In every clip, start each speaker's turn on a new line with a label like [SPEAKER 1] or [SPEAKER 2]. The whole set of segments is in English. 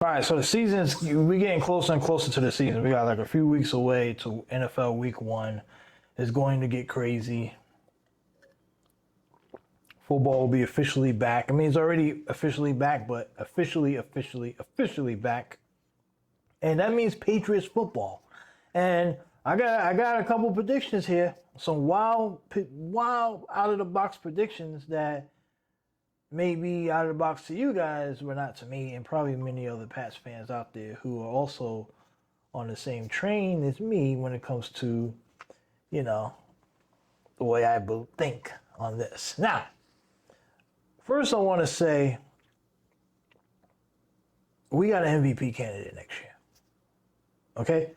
[SPEAKER 1] All right, so the season's we're getting closer and closer to the season. We got like a few weeks away to NFL Week 1. It's going to get crazy. Football will be officially back. I mean, it's already officially back, but officially back. And that means Patriots football. And I got a couple predictions here. Some wild out of the box predictions that may be out of the box to you guys, but not to me, and probably many other Pats fans out there who are also on the same train as me when it comes to, the way I think on this. Now, first I want to say we got an MVP candidate next year. Okay?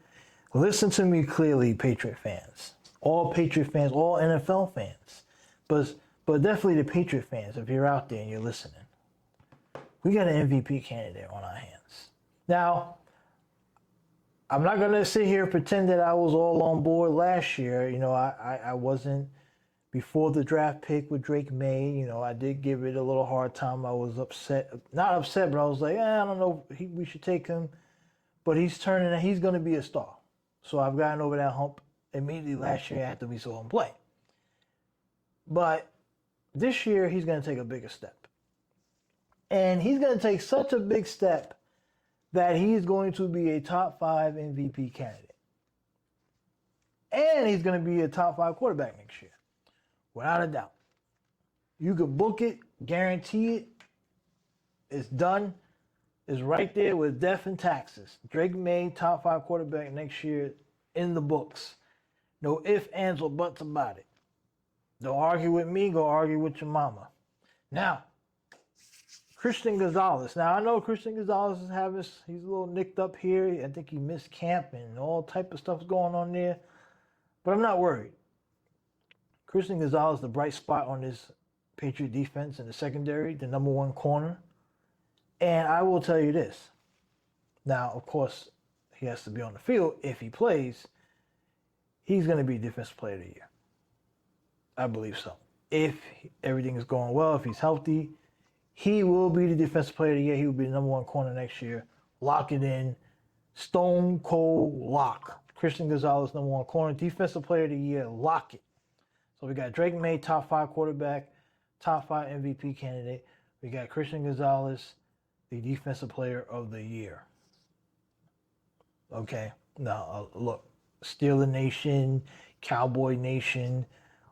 [SPEAKER 1] Listen to me clearly, Patriot fans. All Patriot fans, all NFL fans. But definitely the Patriot fans, if you're out there and you're listening. We got an MVP candidate on our hands. Now, I'm not going to sit here and pretend that I was all on board last year. I wasn't before the draft pick with Drake May. I did give it a little hard time. I was upset. Not upset, but I was like, I don't know, we should take him. But he's going to be a star. So I've gotten over that hump immediately last year after we saw him play. But this year, he's going to take a bigger step. And he's going to take such a big step that he's going to be a top 5 MVP candidate. And he's going to be a top 5 quarterback next year. Without a doubt. You could book it, guarantee it. It's done. It's right there with death and taxes. Drake May, top 5 quarterback next year in the books. No ifs, ands, or buts about it. Don't argue with me, go argue with your mama. Now, Christian Gonzalez. Now, I know Christian Gonzalez he's a little nicked up here. I think he missed camp and all type of stuff's going on there. But I'm not worried. Christian Gonzalez, the bright spot on this Patriot defense in the secondary, the number 1 corner. And I will tell you this. Now, of course, he has to be on the field. If he plays, he's going to be Defensive Player of the Year. I believe so. If everything is going well, if he's healthy, he will be the Defensive Player of the Year. He will be the number 1 corner next year. Lock it in. Stone cold lock. Christian Gonzalez, number 1 corner. Defensive Player of the Year. Lock it. So we got Drake May, top 5 quarterback, top 5 MVP candidate. We got Christian Gonzalez, the Defensive Player of the Year. Okay. Now, look. Steeler Nation, Cowboy Nation,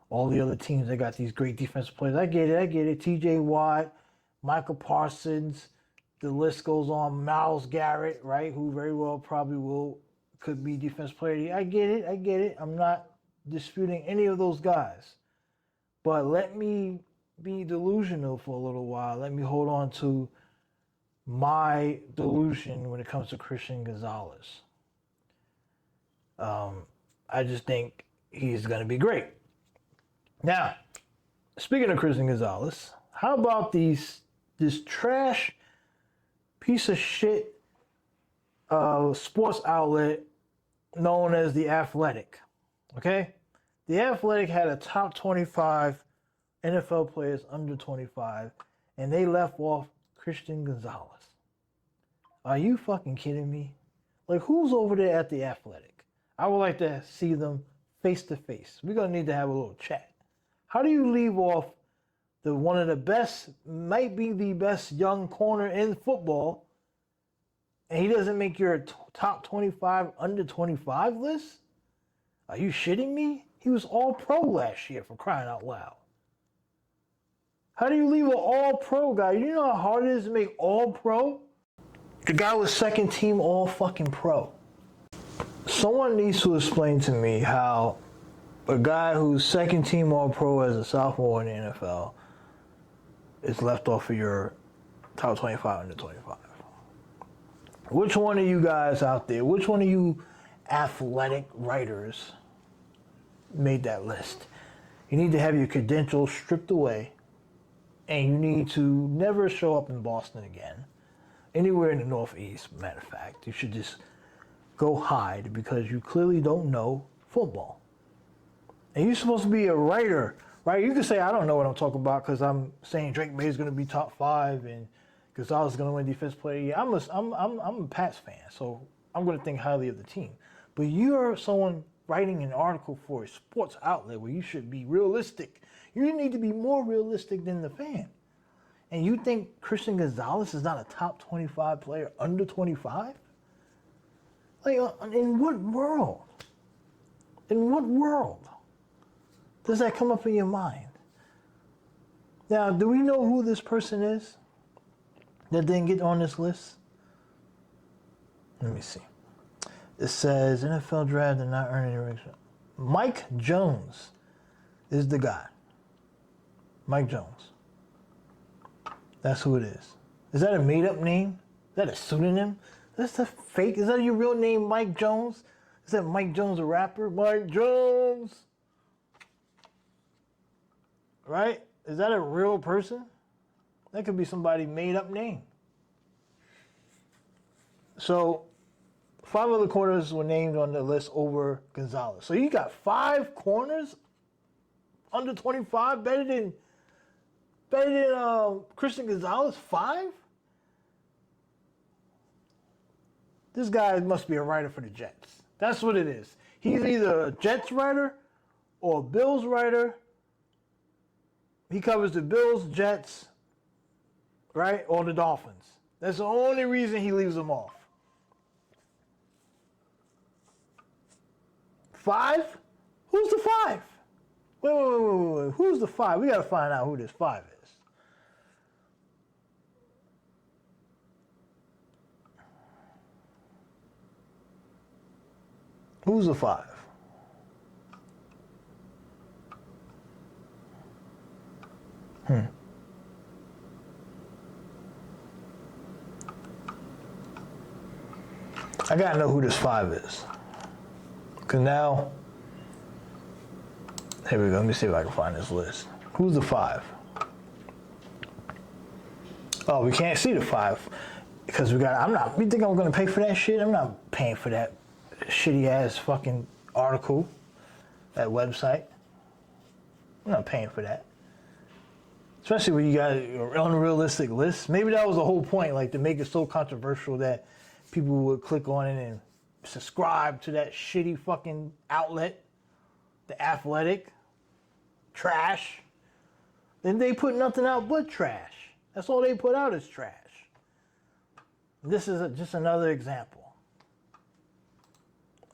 [SPEAKER 1] all the other teams that got these great defensive players. I get it. T.J. Watt, Michael Parsons, the list goes on. Myles Garrett, right, who very well could be defensive player of the year. I get it. I'm not disputing any of those guys. But let me be delusional for a little while. Let me hold on to my delusion when it comes to Christian Gonzalez. I just think he's going to be great. Now, speaking of Christian Gonzalez, how about this trash piece of shit sports outlet known as The Athletic? Okay? The Athletic had a top 25 NFL players under 25, and they left off Christian Gonzalez. Are you fucking kidding me? Like, who's over there at The Athletic? I would like to see them face to face. We're going to need to have a little chat. How do you leave off one of the best, might be the best young corner in football, and he doesn't make your top 25 under 25 list? Are you shitting me? He was all pro last year, for crying out loud. How do you leave an all pro guy? You know how hard it is to make all pro? The guy was second team all fucking pro. Someone needs to explain to me how a guy who's second team all pro as a sophomore in the NFL is left off of your top 25 under 25. Which one of you guys out there, which one of you athletic writers made that list? You need to have your credentials stripped away, and you need to never show up in Boston again. Anywhere in the Northeast, matter of fact. You should just go hide because you clearly don't know football. And you're supposed to be a writer, right? You can say, I don't know what I'm talking about because I'm saying Drake May is going to be top 5 and Gonzalez is going to win Defensive Player of the Year. I'm a Pats fan, so I'm going to think highly of the team. But you're someone writing an article for a sports outlet where you should be realistic. You need to be more realistic than the fan. And you think Christian Gonzalez is not a top 25 player under 25? Like, in what world? In what world does that come up in your mind? Now, do we know who this person is that didn't get on this list? Let me see. It says NFL draft did not earn any recognition. Mike Jones is the guy. Mike Jones. That's who it is. Is that a made-up name? Is that a pseudonym? That's a fake. Is that your real name, Mike Jones? Is that Mike Jones a rapper? Mike Jones. Right? Is that a real person? That could be somebody's made-up name. So, 5 other corners were named on the list over Gonzalez. So you got 5 corners under 25 better than Christian Gonzalez? 5? This guy must be a writer for the Jets. That's what it is. He's either a Jets writer or a Bills writer. He covers the Bills, Jets, right, or the Dolphins. That's the only reason he leaves them off. 5? Who's the 5? Wait. Who's the 5? We got to find out who this 5 is. Who's the 5? I gotta know who this 5 is. Cause now, here we go. Let me see if I can find this list. Who's the 5? Oh, we can't see the 5 because you think I'm gonna pay for that shit? I'm not paying for that shitty ass fucking article, that website. I'm not paying for that. Especially when you got an unrealistic list. Maybe that was the whole point, like to make it so controversial that people would click on it and subscribe to that shitty fucking outlet, The Athletic, trash. Then they put nothing out but trash. That's all they put out is trash. This is just another example.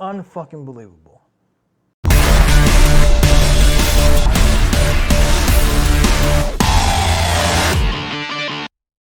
[SPEAKER 1] Unfucking believable.